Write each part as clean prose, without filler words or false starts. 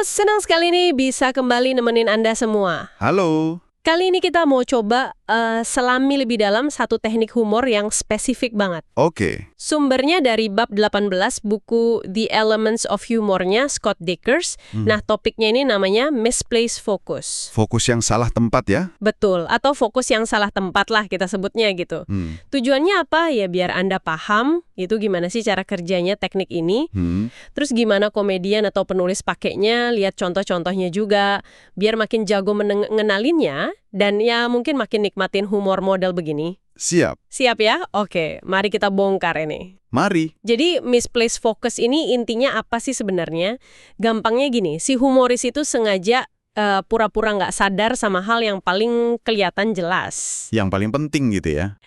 senang sekali nih bisa kembali nemenin Anda semua. Halo. Kali ini kita mau coba selami lebih dalam satu teknik humor yang spesifik banget. Oke. Sumbernya dari bab 18 buku The Elements of Humor-nya Scott Dikkers. Nah, topiknya ini namanya misplaced focus. Fokus yang salah tempat ya? Betul, atau fokus yang salah tempat lah kita sebutnya gitu. Tujuannya apa? Ya biar Anda paham itu gimana sih cara kerjanya teknik ini. Terus gimana komedian atau penulis pakainya, lihat contoh-contohnya juga. Biar makin jago ngenalinnya, dan ya mungkin makin nikmatin humor model begini. Siap. Siap ya? Oke, mari kita bongkar ini. Mari. Jadi misplaced focus ini intinya apa sih sebenarnya? Gampangnya gini, si humoris itu sengaja pura-pura nggak sadar sama hal yang paling kelihatan jelas. Yang paling penting gitu ya.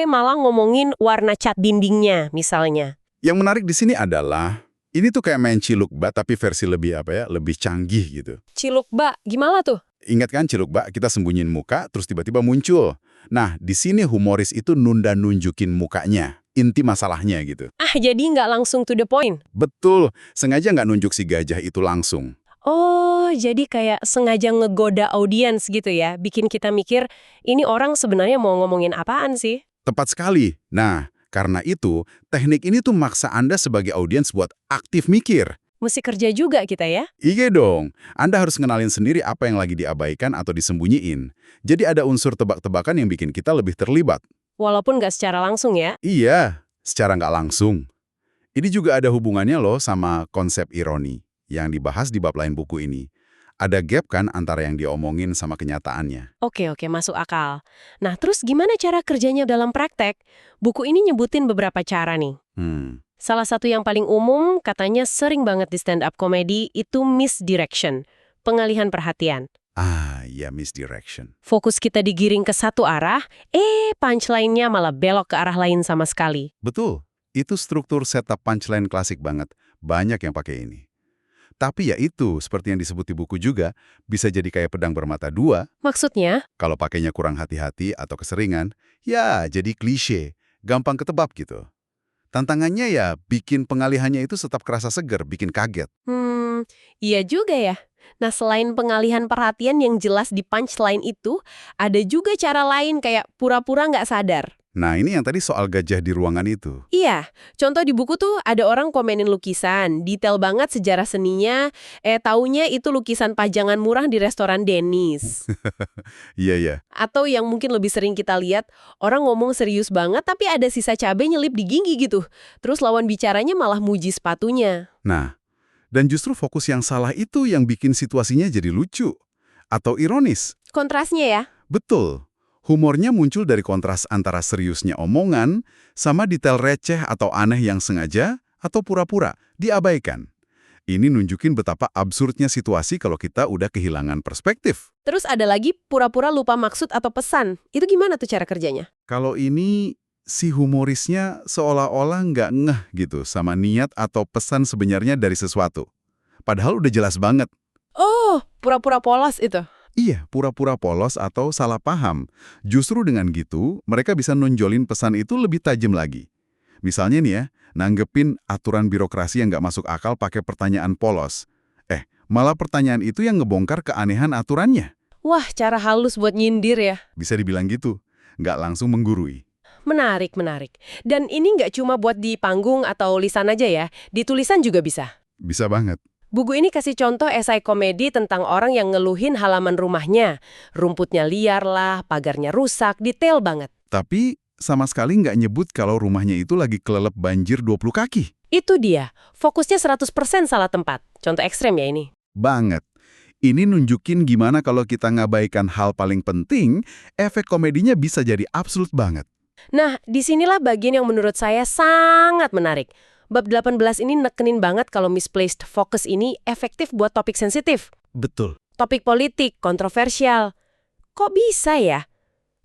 Malah ngomongin warna cat dindingnya misalnya. Yang menarik di sini adalah, ini tuh kayak main cilukba tapi versi lebih lebih canggih gitu. Cilukba, gimana tuh? Ingat kan cilukba, kita sembunyiin muka terus tiba-tiba muncul. Nah, di sini humoris itu nunjukin mukanya, inti masalahnya gitu. Jadi nggak langsung to the point? Betul, sengaja nggak nunjuk si gajah itu langsung. Oh, jadi kayak sengaja ngegoda audiens gitu ya, bikin kita mikir, ini orang sebenarnya mau ngomongin apaan sih? Tepat sekali. Nah, karena itu, teknik ini tuh maksa Anda sebagai audiens buat aktif mikir. Mesti kerja juga kita ya? Iya dong, Anda harus ngenalin sendiri apa yang lagi diabaikan atau disembunyiin. Jadi ada unsur tebak-tebakan yang bikin kita lebih terlibat. Walaupun nggak secara langsung ya? Iya, secara nggak langsung. Ini juga ada hubungannya loh sama konsep ironi yang dibahas di bab lain buku ini. Ada gap kan antara yang diomongin sama kenyataannya. Oke, masuk akal. Nah, terus gimana cara kerjanya dalam praktek? Buku ini nyebutin beberapa cara nih. Salah satu yang paling umum, katanya sering banget di stand-up comedy, itu misdirection, pengalihan perhatian. Ya misdirection. Fokus kita digiring ke satu arah, punchline-nya malah belok ke arah lain sama sekali. Betul, itu struktur setup punchline klasik banget. Banyak yang pakai ini. Tapi ya itu, seperti yang disebut di buku juga, bisa jadi kayak pedang bermata dua. Maksudnya? Kalau pakainya kurang hati-hati atau keseringan, ya jadi klise, gampang ketebak gitu. Tantangannya ya bikin pengalihannya itu tetap kerasa seger, bikin kaget. Iya juga ya. Nah, selain pengalihan perhatian yang jelas di punchline itu, ada juga cara lain kayak pura-pura nggak sadar. Nah, ini yang tadi soal gajah di ruangan itu. Iya, contoh di buku tuh ada orang komenin lukisan, detail banget sejarah seninya, taunya itu lukisan pajangan murah di restoran Denny's. Iya. Atau yang mungkin lebih sering kita lihat, orang ngomong serius banget tapi ada sisa cabai nyelip di gigi gitu. Terus lawan bicaranya malah muji sepatunya. Nah, dan justru fokus yang salah itu yang bikin situasinya jadi lucu atau ironis. Kontrasnya ya? Betul. Humornya muncul dari kontras antara seriusnya omongan sama detail receh atau aneh yang sengaja atau pura-pura diabaikan. Ini nunjukin betapa absurdnya situasi kalau kita udah kehilangan perspektif. Terus ada lagi pura-pura lupa maksud atau pesan. Itu gimana tuh cara kerjanya? Kalau ini, si humorisnya seolah-olah nggak ngeh gitu sama niat atau pesan sebenarnya dari sesuatu. Padahal udah jelas banget. Oh, pura-pura polos itu. Iya, pura-pura polos atau salah paham. Justru dengan gitu, mereka bisa nonjolin pesan itu lebih tajam lagi. Misalnya nih ya, nanggepin aturan birokrasi yang nggak masuk akal pakai pertanyaan polos. Malah pertanyaan itu yang ngebongkar keanehan aturannya. Wah, cara halus buat nyindir ya. Bisa dibilang gitu, nggak langsung menggurui. Menarik. Dan ini nggak cuma buat di panggung atau lisan aja ya, di tulisan juga bisa. Bisa banget. Buku ini kasih contoh esai komedi tentang orang yang ngeluhin halaman rumahnya. Rumputnya liar lah, pagarnya rusak, detail banget. Tapi sama sekali nggak nyebut kalau rumahnya itu lagi kelelep banjir 20 kaki. Itu dia, fokusnya 100% salah tempat. Contoh ekstrem ya ini. Banget. Ini nunjukin gimana kalau kita ngabaikan hal paling penting, efek komedinya bisa jadi absolut banget. Nah, disinilah bagian yang menurut saya sangat menarik. Bab 18 ini nekenin banget kalau misplaced focus ini efektif buat topik sensitif. Betul. Topik politik, kontroversial. Kok bisa ya?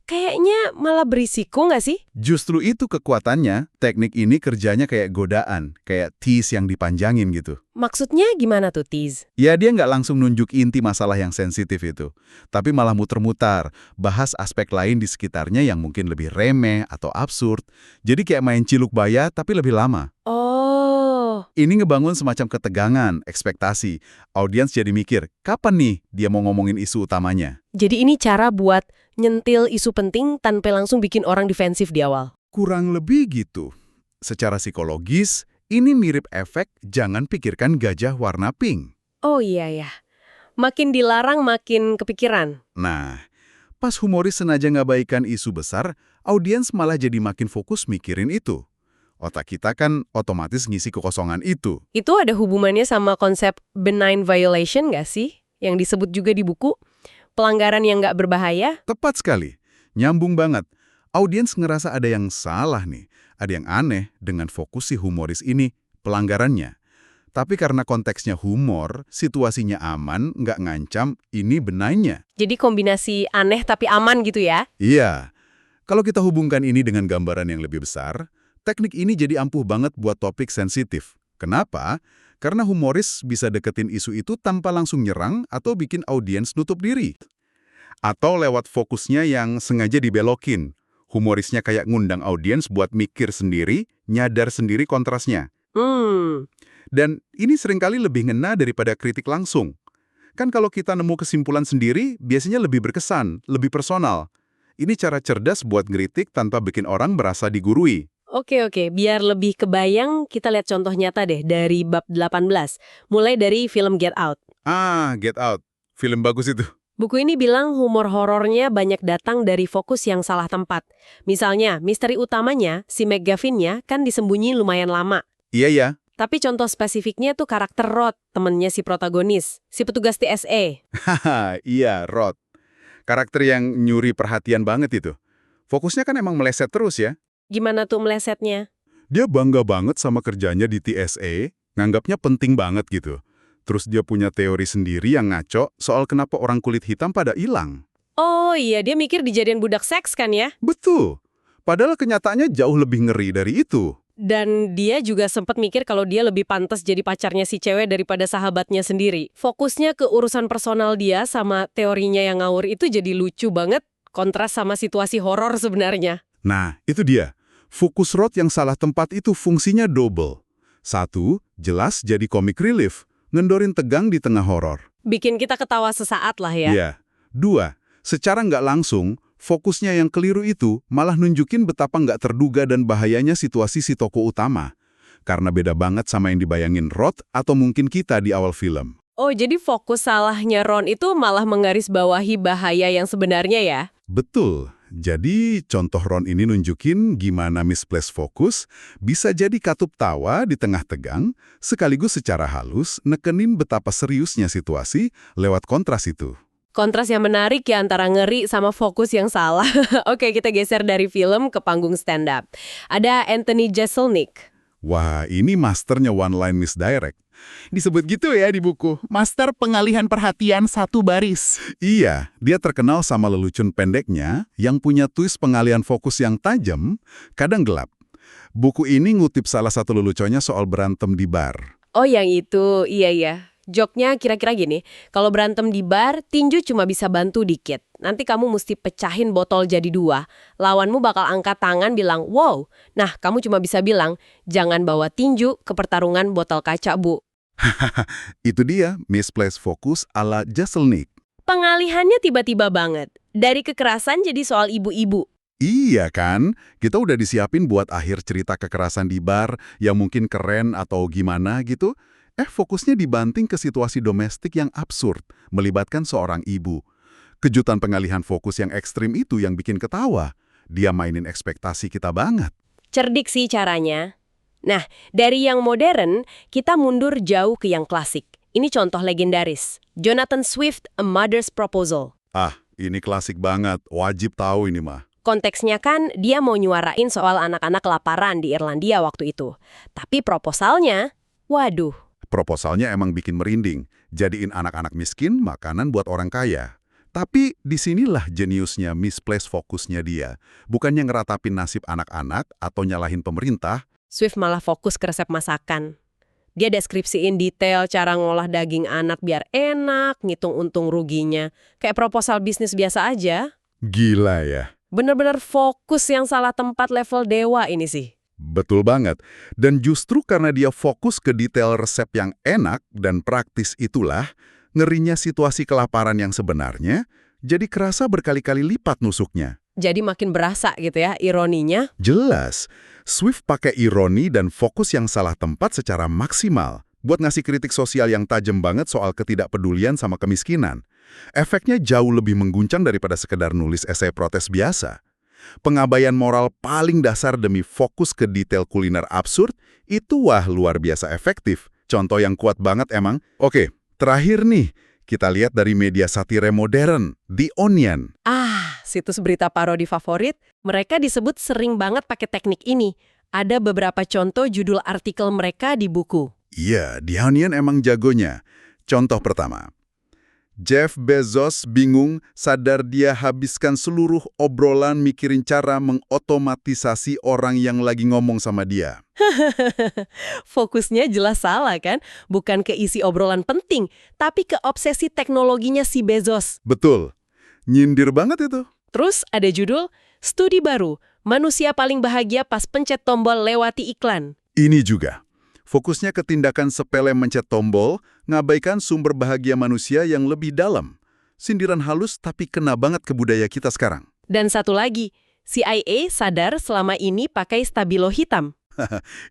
Kayaknya malah berisiko nggak sih? Justru itu kekuatannya, teknik ini kerjanya kayak godaan, kayak tease yang dipanjangin gitu. Maksudnya gimana tuh, Tiz? Ya dia nggak langsung nunjuk inti masalah yang sensitif itu, tapi malah muter-muter, bahas aspek lain di sekitarnya yang mungkin lebih remeh atau absurd. Jadi kayak main ciluk baya tapi lebih lama. Oh, Ini ngebangun semacam ketegangan, ekspektasi. Audiens jadi mikir, kapan nih dia mau ngomongin isu utamanya? Jadi ini cara buat nyentil isu penting tanpa langsung bikin orang defensif di awal. Kurang lebih gitu. Secara psikologis, ini mirip efek jangan pikirkan gajah warna pink. Oh iya ya. Makin dilarang makin kepikiran. Nah, pas humoris sengaja ngabaikan isu besar, audiens malah jadi makin fokus mikirin itu. Otak kita kan otomatis ngisi kekosongan itu. Itu ada hubungannya sama konsep benign violation nggak sih? Yang disebut juga di buku, pelanggaran yang nggak berbahaya? Tepat sekali. Nyambung banget. Audiens ngerasa ada yang salah nih. Ada yang aneh dengan fokus si humoris ini, pelanggarannya. Tapi karena konteksnya humor, situasinya aman, nggak ngancam, ini benign-nya. Jadi kombinasi aneh tapi aman gitu ya? Iya. Kalau kita hubungkan ini dengan gambaran yang lebih besar, teknik ini jadi ampuh banget buat topik sensitif. Kenapa? Karena humoris bisa deketin isu itu tanpa langsung nyerang atau bikin audiens nutup diri. Atau lewat fokusnya yang sengaja dibelokin. Humorisnya kayak ngundang audiens buat mikir sendiri, nyadar sendiri kontrasnya. Dan ini seringkali lebih ngena daripada kritik langsung. Kan kalau kita nemu kesimpulan sendiri, biasanya lebih berkesan, lebih personal. Ini cara cerdas buat ngeritik tanpa bikin orang merasa digurui. Oke, biar lebih kebayang, kita lihat contoh nyata deh dari bab 18, mulai dari film Get Out. Get Out. Film bagus itu. Buku ini bilang humor horornya banyak datang dari fokus yang salah tempat. Misalnya, misteri utamanya, si McGuffin-nya kan disembunyi lumayan lama. Iya. Tapi contoh spesifiknya tuh karakter Rod, temennya si protagonis, si petugas TSA. Haha, iya, Rod. Karakter yang nyuri perhatian banget itu. Fokusnya kan emang meleset terus ya. Gimana tuh melesetnya? Dia bangga banget sama kerjanya di TSA, nganggapnya penting banget gitu. Terus dia punya teori sendiri yang ngaco soal kenapa orang kulit hitam pada hilang. Oh iya, dia mikir dijadiin budak seks kan ya? Betul. Padahal kenyataannya jauh lebih ngeri dari itu. Dan dia juga sempat mikir kalau dia lebih pantas jadi pacarnya si cewek daripada sahabatnya sendiri. Fokusnya ke urusan personal dia sama teorinya yang ngawur itu jadi lucu banget, kontras sama situasi horor sebenarnya. Nah, itu dia. Fokus Rod yang salah tempat itu fungsinya double. Satu, jelas jadi comic relief, ngendorin tegang di tengah horor. Bikin kita ketawa sesaat lah ya. Iya. Dua, secara nggak langsung, fokusnya yang keliru itu malah nunjukin betapa nggak terduga dan bahayanya situasi si tokoh utama. Karena beda banget sama yang dibayangin Rod atau mungkin kita di awal film. Oh, jadi fokus salahnya Ron itu malah menggarisbawahi bahaya yang sebenarnya ya? Betul. Jadi, contoh Ron ini nunjukin gimana misplaced fokus bisa jadi katup tawa di tengah tegang, sekaligus secara halus nekenin betapa seriusnya situasi lewat kontras itu. Kontras yang menarik ya antara ngeri sama fokus yang salah. Oke, kita geser dari film ke panggung stand-up. Ada Anthony Jeselnik. Wah, ini masternya one-line misdirect. Disebut gitu ya di buku, master pengalihan perhatian satu baris. Iya, dia terkenal sama lelucon pendeknya yang punya twist pengalihan fokus yang tajam, kadang gelap. Buku ini ngutip salah satu leluconnya soal berantem di bar. Oh, yang itu, iya. Joknya kira-kira gini, kalau berantem di bar, tinju cuma bisa bantu dikit. Nanti kamu mesti pecahin botol jadi 2. Lawanmu bakal angkat tangan bilang, wow. Nah, kamu cuma bisa bilang, jangan bawa tinju ke pertarungan botol kaca, Bu. Itu dia, misplaced focus ala Jeselnik. Pengalihannya tiba-tiba banget. Dari kekerasan jadi soal ibu-ibu. Iya kan? Kita udah disiapin buat akhir cerita kekerasan di bar yang mungkin keren atau gimana gitu. Fokusnya dibanting ke situasi domestik yang absurd, melibatkan seorang ibu. Kejutan pengalihan fokus yang ekstrim itu yang bikin ketawa. Dia mainin ekspektasi kita banget. Cerdik sih caranya. Nah, dari yang modern, kita mundur jauh ke yang klasik. Ini contoh legendaris. Jonathan Swift, A Mother's Proposal. Ini klasik banget. Wajib tahu ini mah. Konteksnya kan dia mau nyuarain soal anak-anak kelaparan di Irlandia waktu itu. Tapi proposalnya, waduh. Proposalnya emang bikin merinding. Jadiin anak-anak miskin makanan buat orang kaya. Tapi disinilah jeniusnya misplaced fokusnya dia. Bukannya ngeratapin nasib anak-anak atau nyalahin pemerintah. Swift malah fokus ke resep masakan. Dia deskripsiin detail cara ngolah daging anak biar enak, ngitung untung ruginya. Kayak proposal bisnis biasa aja. Gila ya. Bener-bener fokus yang salah tempat level dewa ini sih. Betul banget. Dan justru karena dia fokus ke detail resep yang enak dan praktis itulah, ngerinya situasi kelaparan yang sebenarnya jadi kerasa berkali-kali lipat nusuknya. Jadi makin berasa gitu ya, ironinya. Jelas, Swift pakai ironi dan fokus yang salah tempat secara maksimal buat ngasih kritik sosial yang tajam banget soal ketidakpedulian sama kemiskinan. Efeknya jauh lebih mengguncang daripada sekedar nulis esai protes biasa. Pengabaian moral paling dasar demi fokus ke detail kuliner absurd itu luar biasa efektif. Contoh yang kuat banget emang. Oke, terakhir nih, kita lihat dari media satire modern, The Onion. Situs berita parodi favorit, mereka disebut sering banget pakai teknik ini. Ada beberapa contoh judul artikel mereka di buku. Iya, The Onion emang jagonya. Contoh pertama, Jeff Bezos bingung sadar dia habiskan seluruh obrolan mikirin cara mengotomatisasi orang yang lagi ngomong sama dia. Fokusnya jelas salah kan? Bukan ke isi obrolan penting, tapi ke obsesi teknologinya si Bezos. Betul. Nyindir banget itu. Terus ada judul, Studi Baru, Manusia Paling Bahagia Pas Pencet Tombol Lewati Iklan. Ini juga. Fokusnya ke tindakan sepele mencet tombol, ngabaikan sumber bahagia manusia yang lebih dalam. Sindiran halus tapi kena banget ke budaya kita sekarang. Dan satu lagi, CIA sadar selama ini pakai stabilo hitam.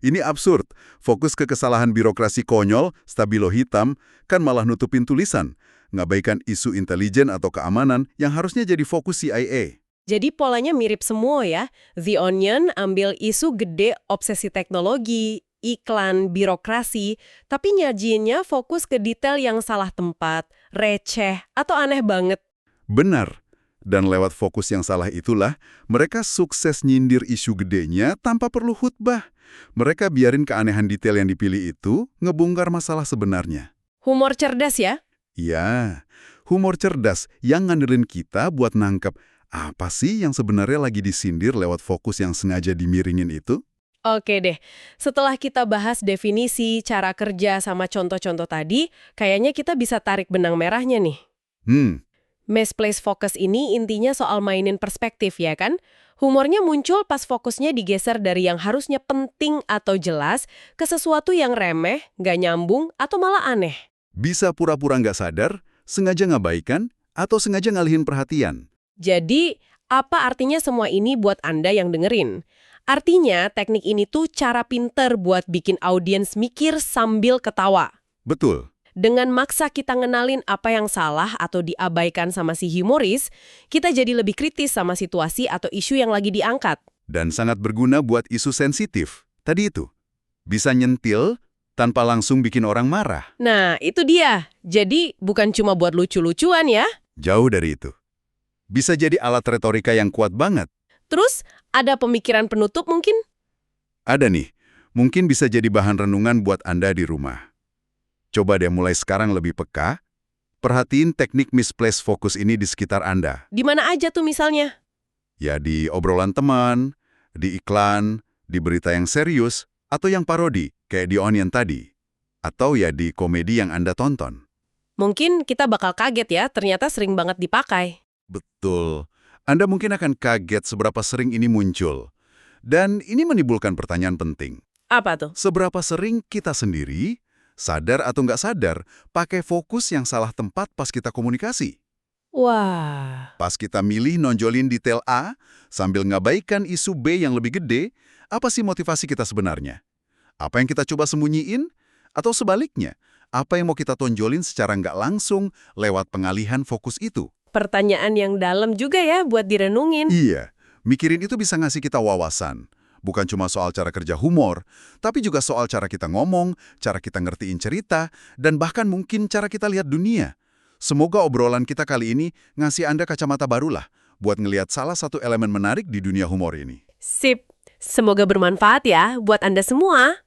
Ini absurd. Fokus ke kesalahan birokrasi konyol, stabilo hitam, kan malah nutupin tulisan. Ngabaikan isu intelijen atau keamanan yang harusnya jadi fokus CIA. Jadi polanya mirip semua ya. The Onion ambil isu gede obsesi teknologi, iklan, birokrasi, tapi nyajiinnya fokus ke detail yang salah tempat, receh, atau aneh banget. Benar. Dan lewat fokus yang salah itulah, mereka sukses nyindir isu gedenya tanpa perlu khutbah. Mereka biarin keanehan detail yang dipilih itu ngebongkar masalah sebenarnya. Humor cerdas ya? Iya, humor cerdas yang ngandelin kita buat nangkep apa sih yang sebenarnya lagi disindir lewat fokus yang sengaja dimiringin itu? Oke deh, setelah kita bahas definisi, cara kerja, sama contoh-contoh tadi, kayaknya kita bisa tarik benang merahnya nih. Misplaced focus ini intinya soal mainin perspektif ya kan? Humornya muncul pas fokusnya digeser dari yang harusnya penting atau jelas ke sesuatu yang remeh, nggak nyambung, atau malah aneh. Bisa pura-pura nggak sadar, sengaja ngabaikan, atau sengaja ngalihin perhatian. Jadi, apa artinya semua ini buat Anda yang dengerin? Artinya, teknik ini tuh cara pinter buat bikin audiens mikir sambil ketawa. Betul. Dengan maksa kita ngenalin apa yang salah atau diabaikan sama si humoris, kita jadi lebih kritis sama situasi atau isu yang lagi diangkat. Dan sangat berguna buat isu sensitif. Tadi itu, bisa nyentil tanpa langsung bikin orang marah. Nah, itu dia. Jadi, bukan cuma buat lucu-lucuan ya. Jauh dari itu. Bisa jadi alat retorika yang kuat banget. Terus, ada pemikiran penutup mungkin? Ada nih. Mungkin bisa jadi bahan renungan buat Anda di rumah. Coba deh mulai sekarang lebih peka, perhatiin teknik misplaced focus ini di sekitar Anda. Di mana aja tuh misalnya? Ya di obrolan teman, di iklan, di berita yang serius, atau yang parodi, kayak di Onion tadi. Atau ya di komedi yang Anda tonton. Mungkin kita bakal kaget ya, ternyata sering banget dipakai. Betul. Anda mungkin akan kaget seberapa sering ini muncul. Dan ini menimbulkan pertanyaan penting. Apa tuh? Seberapa sering kita sendiri, sadar atau nggak sadar, pakai fokus yang salah tempat pas kita komunikasi? Wah. Pas kita milih nonjolin detail A, sambil ngabaikan isu B yang lebih gede, apa sih motivasi kita sebenarnya? Apa yang kita coba sembunyiin? Atau sebaliknya, apa yang mau kita tonjolin secara nggak langsung lewat pengalihan fokus itu? Pertanyaan yang dalam juga ya buat direnungin. Iya, mikirin itu bisa ngasih kita wawasan. Bukan cuma soal cara kerja humor, tapi juga soal cara kita ngomong, cara kita ngertiin cerita, dan bahkan mungkin cara kita lihat dunia. Semoga obrolan kita kali ini ngasih Anda kacamata barulah buat ngelihat salah satu elemen menarik di dunia humor ini. Sip, semoga bermanfaat ya buat Anda semua.